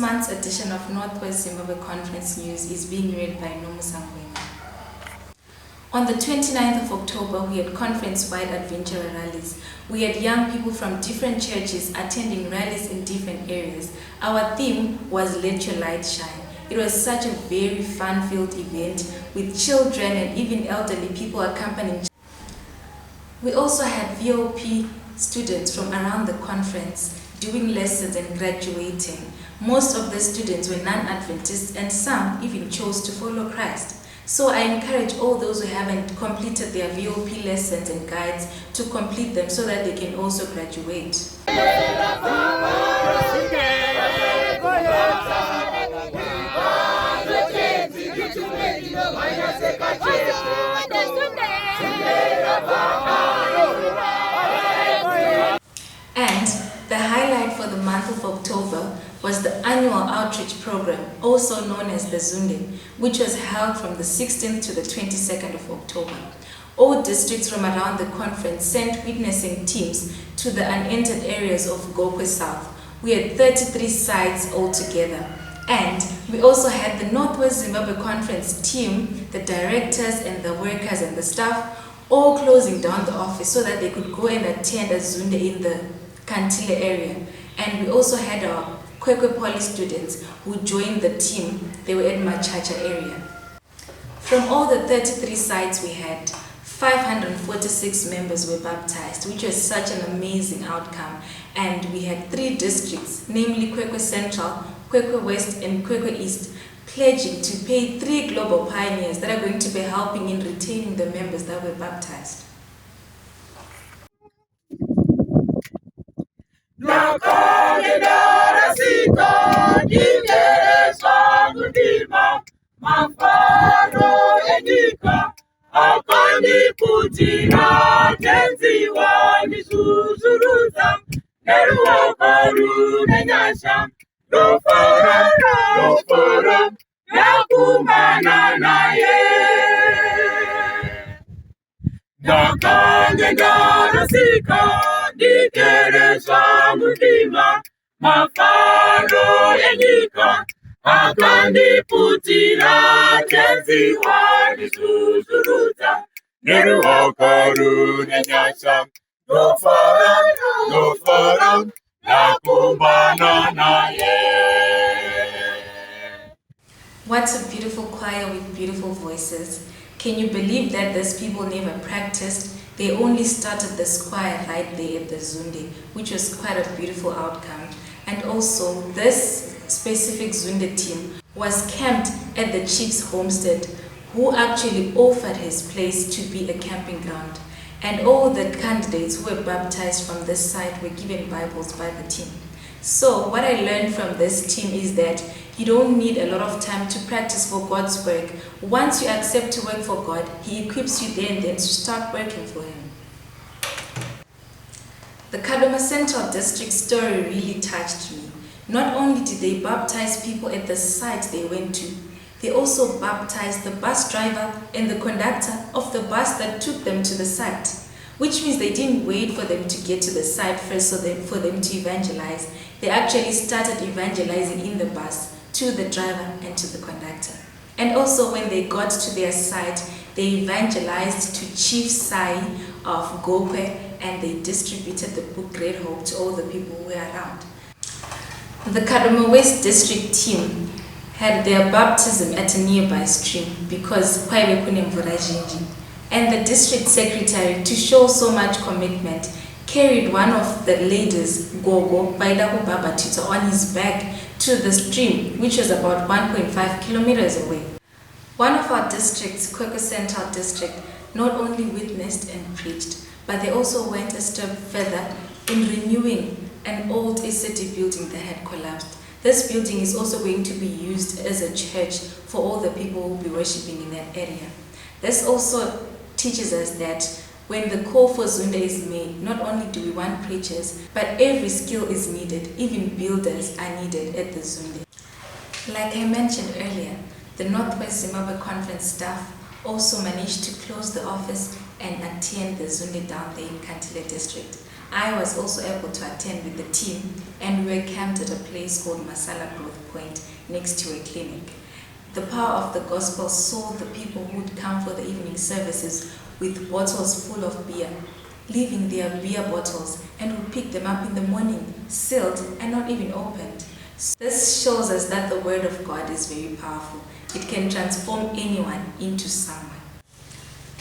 month's edition of Northwest Zimbabwe Conference News is being read by Nomu Sangweni. On the 29th of October, we had conference-wide adventure rallies. We had young people from different churches attending rallies in different areas. Our theme was Let Your Light Shine. It was such a very fun-filled event with children and even elderly people accompanying. We also had VOP students from around the conference doing lessons and graduating. Most of the students were non-Adventists and some even chose to follow Christ. So I encourage all those who haven't completed their VOP lessons and guides to complete them so that they can also graduate. And the highlight for the month of October was the annual outreach program, also known as the Zunde, which was held from the 16th to the 22nd of October. All districts from around the conference sent witnessing teams to the unentered areas of Gokwe South. We had 33 sites altogether. And we also had the Northwest Zimbabwe Conference team, the directors and the workers and the staff, all closing down the office so that they could go and attend a Zunde in the Kantile area. And we also had our Kwekwe Poly students who joined the team. They were at Machacha area. From all the 33 sites we had, 546 members were baptized, which was such an amazing outcome. And we had 3 districts, namely Kwekwe Central, Kwekwe West and Kwekwe East, pledging to pay 3 global pioneers that are going to be helping in retaining the members that were baptized. What a beautiful choir with beautiful voices. Can you believe that these people never practiced? They only started this choir right there at the Zunde, which was quite a beautiful outcome. And also, this specific Zunde team was camped at the chief's homestead, who actually offered his place to be a camping ground. And all the candidates who were baptized from this site were given Bibles by the team. So what I learned from this team is that you don't need a lot of time to practice for God's work. Once you accept to work for God, He equips you there and then to start working for Him. The Kadoma Central District story really touched me. Not only did they baptize people at the site they went to, they also baptized the bus driver and the conductor of the bus that took them to the site, which means they didn't wait for them to get to the site first for them to evangelize. They actually started evangelizing in the bus to the driver and to the conductor. And also when they got to their site, they evangelized to Chief Sai of Gokwe and they distributed the book Great Hope to all the people who were around. The Kadoma West District team had their baptism at a nearby stream because kwaive kune mvura zhinji. And the district secretary, to show so much commitment, carried one of the ladies, Gogo, Baidaku Babatita, on his back to the stream, which was about 1.5 kilometers away. One of our districts, Kwekwe Central District, not only witnessed and preached, but they also went a step further in renewing an old city building that had collapsed. This building is also going to be used as a church for all the people who will be worshipping in that area. This also teaches us that when the call for Zunde is made, not only do we want preachers, but every skill is needed. Even builders are needed at the Zunde. Like I mentioned earlier, the Northwest Zimbabwe Conference staff also managed to close the office and attend the Zunde down there in Kantile District. I was also able to attend with the team, and we were camped at a place called Masala Growth Point next to a clinic. The power of the gospel saw the people who would come for the evening services with bottles full of beer, leaving their beer bottles, and would pick them up in the morning, sealed and not even opened. This shows us that the word of God is very powerful. It can transform anyone into someone.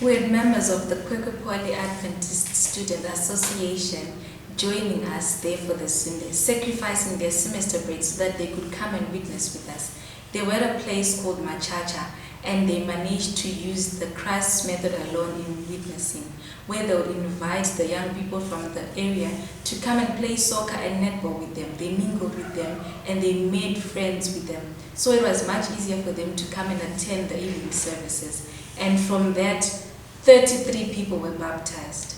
We had members of the Quaker Poly Adventist Student Association joining us there for the Sunday, sacrificing their semester break so that they could come and witness with us. They were at a place called Machacha, and they managed to use the Christ method alone in witnessing, where they would invite the young people from the area to come and play soccer and netball with them. They mingled with them and they made friends with them. So it was much easier for them to come and attend the evening services. And from that, 33 people were baptized.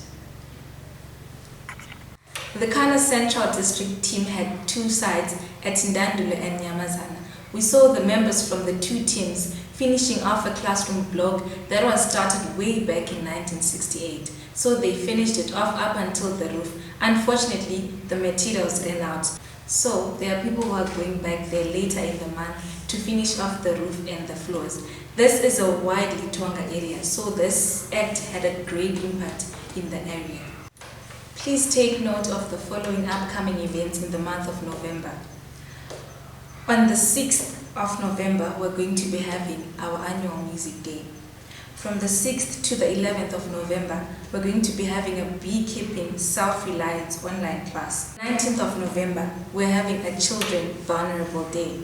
The Kana Central District team had two sides at Ndandule and Nyamazana. We saw the members from the two teams finishing off a classroom block that was started way back in 1968. So they finished it off up until the roof. Unfortunately, the materials ran out. So there are people who are going back there later in the month to finish off the roof and the floors. This is a widely Tonga area, so this act had a great impact in the area. Please take note of the following upcoming events in the month of November. On the 6th of November, we're going to be having our annual music day. From the 6th to the 11th of November, we're going to be having a beekeeping self-reliance online class. 19th of November, we're having a Children Vulnerable Day.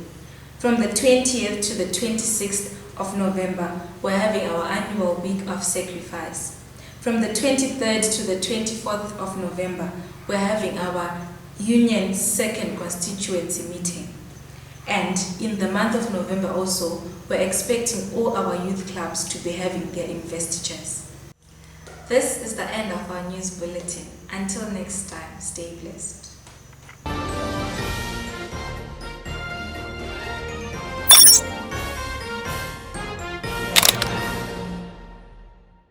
From the 20th to the 26th of November, we're having our annual week of sacrifice. From the 23rd to the 24th of November, we're having our Union 2nd Constituency meeting. And in the month of November also, we're expecting all our youth clubs to be having their investitures. This is the end of our news bulletin. Until next time, stay blessed.